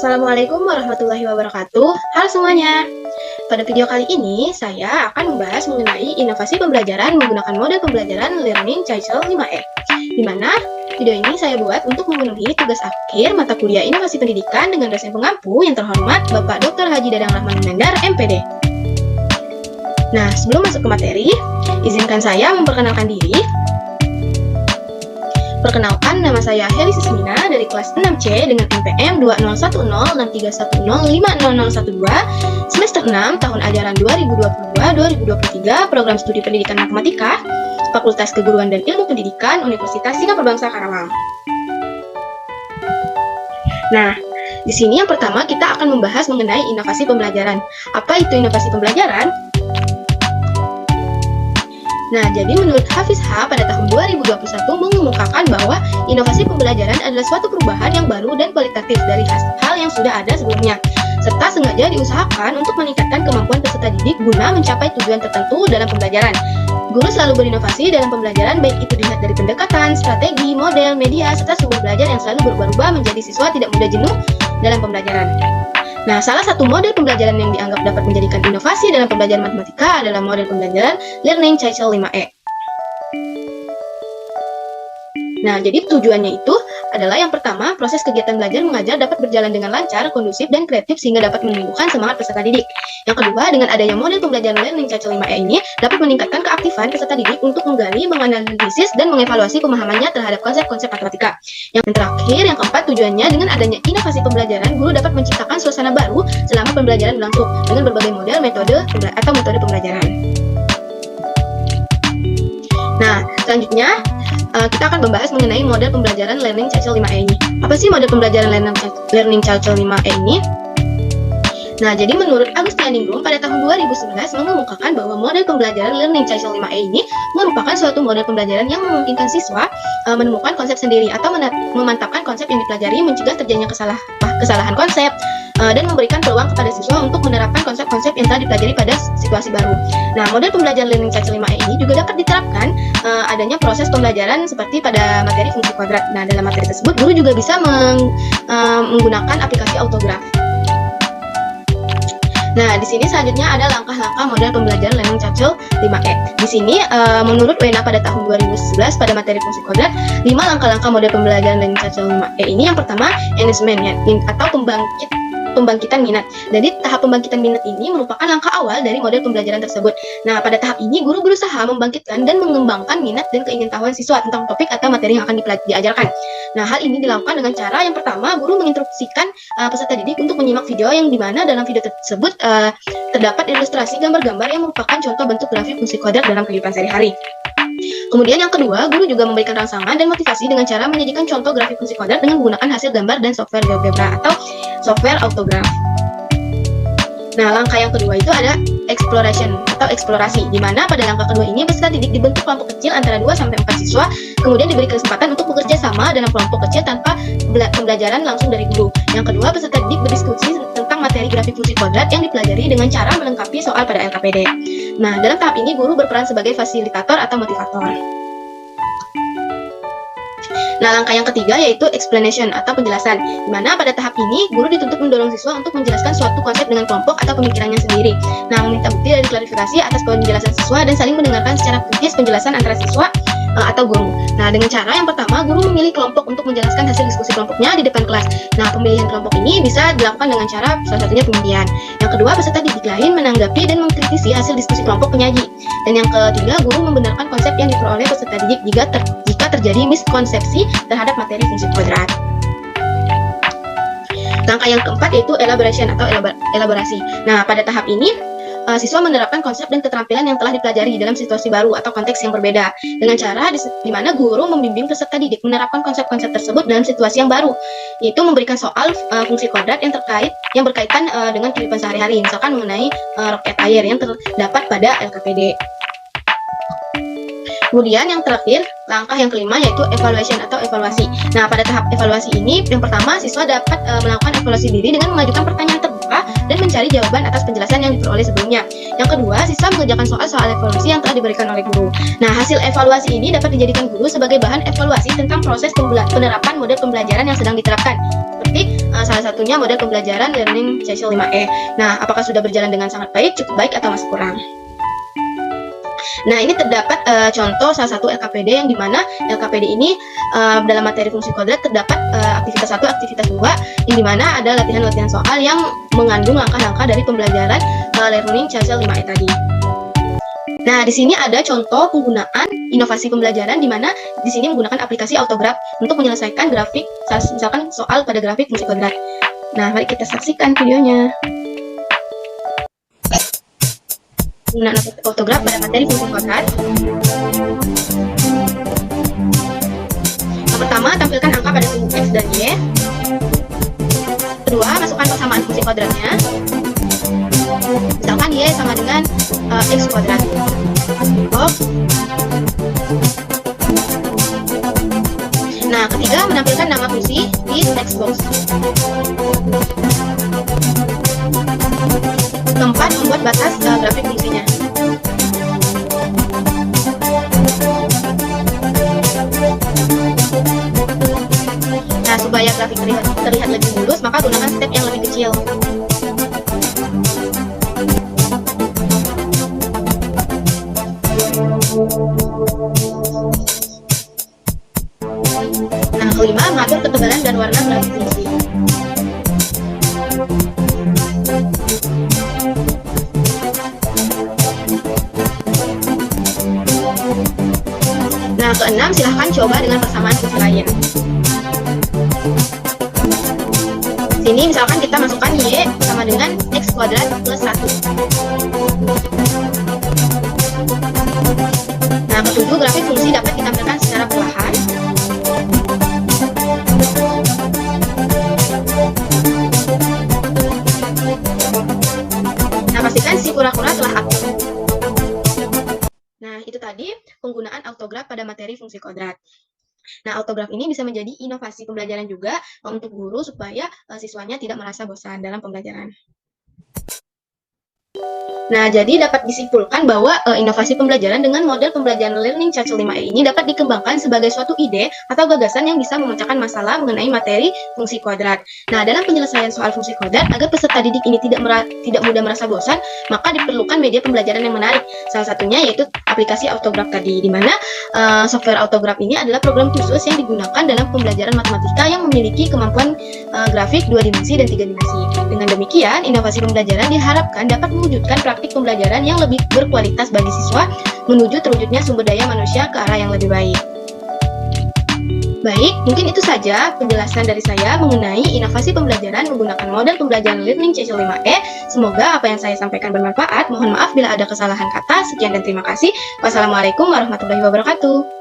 Assalamualaikum warahmatullahi wabarakatuh. Halo semuanya. Pada video kali ini, saya akan membahas mengenai inovasi pembelajaran menggunakan model pembelajaran Learning Child 5E. Di mana video ini saya buat untuk memenuhi tugas akhir mata kuliah Inovasi Pendidikan dengan dosen pengampu yang terhormat Bapak Dr. Haji Dadang Rahman Munandar, MPD. Nah, sebelum masuk ke materi, izinkan saya memperkenalkan diri. Perkenalkan, nama saya Heli Sismina dari kelas 6C dengan NPM 20106310500012, semester 6 tahun ajaran 2022-2023, program studi pendidikan matematika, Fakultas Keguruan dan Ilmu Pendidikan, Universitas Singapura Bangsa Karawang. Nah, di sini yang pertama kita akan membahas mengenai inovasi pembelajaran. Apa itu inovasi pembelajaran? Nah, jadi menurut Hafiz H pada tahun 2021 mengemukakan bahwa inovasi pembelajaran adalah suatu perubahan yang baru dan kualitatif dari hal yang sudah ada sebelumnya, serta sengaja diusahakan untuk meningkatkan kemampuan peserta didik guna mencapai tujuan tertentu dalam pembelajaran. Guru selalu berinovasi dalam pembelajaran, baik itu dilihat dari pendekatan, strategi, model, media, serta sumber belajar yang selalu berubah-ubah menjadi siswa tidak mudah jenuh dalam pembelajaran. Nah, salah satu model pembelajaran yang dianggap dapat menjadikan inovasi dalam pembelajaran matematika adalah model pembelajaran Learning Child 5E. Nah, jadi tujuannya itu adalah yang pertama, proses kegiatan belajar mengajar dapat berjalan dengan lancar, kondusif, dan kreatif sehingga dapat menumbuhkan semangat peserta didik. Yang kedua, dengan adanya model pembelajaran Learning Child 5E ini dapat meningkatkan keaktifan peserta didik untuk menggali, menganalisis, dan mengevaluasi pemahamannya terhadap konsep-konsep matematika. Yang terakhir, yang keempat, tujuannya dengan adanya inovasi pembelajaran, guru dapat menciptakan suasana baru selama pembelajaran berlangsung dengan berbagai model, metode pembelajaran. Nah, selanjutnya kita akan membahas mengenai model pembelajaran Learning Child 5E ini. Apa sih model pembelajaran Learning Child 5E ini? Nah, jadi menurut Agustianingrum pada tahun 2011 mengemukakan bahwa model pembelajaran Learning Child 5E ini merupakan suatu model pembelajaran yang memungkinkan siswa menemukan konsep sendiri atau memantapkan konsep yang dipelajari, mencegah terjadinya kesalahan konsep, dan memberikan peluang kepada siswa untuk menerapkan konsep-konsep yang telah dipelajari pada situasi baru. Nah, model pembelajaran Learning Child 5E ini juga dapat diterapkan adanya proses pembelajaran seperti pada materi fungsi kuadrat. Nah, dalam materi tersebut guru juga bisa menggunakan aplikasi autograf. Nah, di sini selanjutnya ada langkah-langkah model pembelajaran Learning Child 5E. Di sini, menurut Wena pada tahun 2011 pada materi fungsi kuadrat, 5 langkah-langkah model pembelajaran Learning Child 5E ini yang pertama, engagement atau pembangkitan minat. Jadi tahap pembangkitan minat ini merupakan langkah awal dari model pembelajaran tersebut. Nah, pada tahap ini guru berusaha membangkitkan dan mengembangkan minat dan keingintahuan siswa tentang topik atau materi yang akan diajarkan. Nah, hal ini dilakukan dengan cara yang pertama, guru menginstruksikan peserta didik untuk menyimak video yang dimana dalam video tersebut terdapat ilustrasi gambar-gambar yang merupakan contoh bentuk grafik fungsi kuadrat dalam kehidupan sehari-hari. Kemudian yang kedua, guru juga memberikan rangsangan dan motivasi dengan cara menyajikan contoh grafik fungsi kuadrat dengan menggunakan hasil gambar dan software GeoGebra atau software autograf. Nah, langkah yang kedua itu ada exploration atau eksplorasi, di mana pada langkah kedua ini peserta didik dibentuk kelompok kecil antara 2-4 siswa, kemudian diberi kesempatan untuk bekerja sama dalam kelompok kecil tanpa pembelajaran langsung dari guru. Yang kedua, peserta didik berdiskusi tentang materi grafik fungsi kuadrat yang dipelajari dengan cara melengkapi soal pada LKPD. Nah, dalam tahap ini guru berperan sebagai fasilitator atau motivator. Nah, langkah yang ketiga yaitu explanation atau penjelasan, di mana pada tahap ini guru dituntut mendorong siswa untuk menjelaskan suatu konsep dengan kelompok atau pemikirannya sendiri. Nah, meminta bukti dari klarifikasi atas penjelasan siswa dan saling mendengarkan secara kritis penjelasan antara siswa atau guru. Nah, dengan cara yang pertama, guru memilih kelompok untuk menjelaskan hasil diskusi kelompoknya di depan kelas. Nah, pemilihan kelompok ini bisa dilakukan dengan cara salah satunya pengundian. Yang kedua, peserta didik lain menanggapi dan mengkritisi hasil diskusi kelompok penyaji. Dan yang ketiga, guru membenarkan konsep yang diperoleh peserta didik jika terjadi miskonsepsi terhadap materi fungsi kuadrat. Langkah yang keempat yaitu elaboration atau elaborasi. Nah, pada tahap ini siswa menerapkan konsep dan keterampilan yang telah dipelajari dalam situasi baru atau konteks yang berbeda dengan cara di mana guru membimbing peserta didik menerapkan konsep-konsep tersebut dalam situasi yang baru, yaitu memberikan soal fungsi kuadrat yang berkaitan dengan kehidupan sehari-hari, misalkan mengenai roket air yang terdapat pada LKPD. Kemudian yang terakhir, langkah yang kelima yaitu evaluation atau evaluasi. Nah, pada tahap evaluasi ini, yang pertama siswa dapat melakukan evaluasi diri dengan mengajukan pertanyaan terbuka dan mencari jawaban atas penjelasan yang diperoleh sebelumnya. Yang kedua, siswa mengerjakan soal-soal evaluasi yang telah diberikan oleh guru. Nah, hasil evaluasi ini dapat dijadikan guru sebagai bahan evaluasi tentang proses penerapan model pembelajaran yang sedang diterapkan, seperti salah satunya model pembelajaran Learning CC 5E. Nah, apakah sudah berjalan dengan sangat baik, cukup baik, atau masih kurang? Nah, ini terdapat contoh salah satu LKPD yang dimana LKPD ini dalam materi fungsi kuadrat terdapat aktivitas 1, aktivitas 2, yang dimana ada latihan-latihan soal yang mengandung langkah-langkah dari pembelajaran Learning CC 5E tadi. Nah, di sini ada contoh penggunaan inovasi pembelajaran di mana di sini menggunakan aplikasi Autograph untuk menyelesaikan grafik, misalkan soal pada grafik fungsi kuadrat. Nah, mari kita saksikan videonya. Penggunaan Autograph pada materi fungsi kuadrat. Yang pertama, tampilkan angka pada sumbu X dan Y. Kedua, masukkan persamaan fungsi kuadratnya. Misalkan Y sama dengan X kuadrat. Nah, ketiga, menampilkan nama fungsi di text box. Keempat, membuat batas grafik fungsinya. Nah, supaya grafik terlihat lebih mulus, maka gunakan step yang lebih kecil. Nah, kelima, mengatur ketebalan dan warna grafik fungsi. Nah, keenam, silahkan coba dengan persamaan fungsi lain. Sini misalkan kita masukkan Y sama dengan X kuadrat plus 1. Nah, ketujuh, grafik fungsi dapat ditampilkan secara perlahan. Nah, pastikan si kura-kura telah aktif. Nah, itu tadi penggunaan Autograph pada materi fungsi kuadrat. Nah, Autograph ini bisa menjadi inovasi pembelajaran juga untuk guru supaya siswanya tidak merasa bosan dalam pembelajaran. Nah, jadi dapat disimpulkan bahwa inovasi pembelajaran dengan model pembelajaran Learning CC 5E ini dapat dikembangkan sebagai suatu ide atau gagasan yang bisa memecahkan masalah mengenai materi fungsi kuadrat. Nah, dalam penyelesaian soal fungsi kuadrat, agar peserta didik ini tidak mudah merasa bosan, maka diperlukan media pembelajaran yang menarik. Salah satunya yaitu aplikasi Autograph tadi, di mana software Autograph ini adalah program khusus yang digunakan dalam pembelajaran matematika yang memiliki kemampuan grafik 2 dimensi dan 3 dimensi. Dengan demikian, inovasi pembelajaran diharapkan dapat mewujudkan praktik pembelajaran yang lebih berkualitas bagi siswa menuju terwujudnya sumber daya manusia ke arah yang lebih baik. Baik, mungkin itu saja penjelasan dari saya mengenai inovasi pembelajaran menggunakan model pembelajaran Learning CC 5E. Semoga apa yang saya sampaikan bermanfaat. Mohon maaf bila ada kesalahan kata. Sekian dan terima kasih. Wassalamualaikum warahmatullahi wabarakatuh.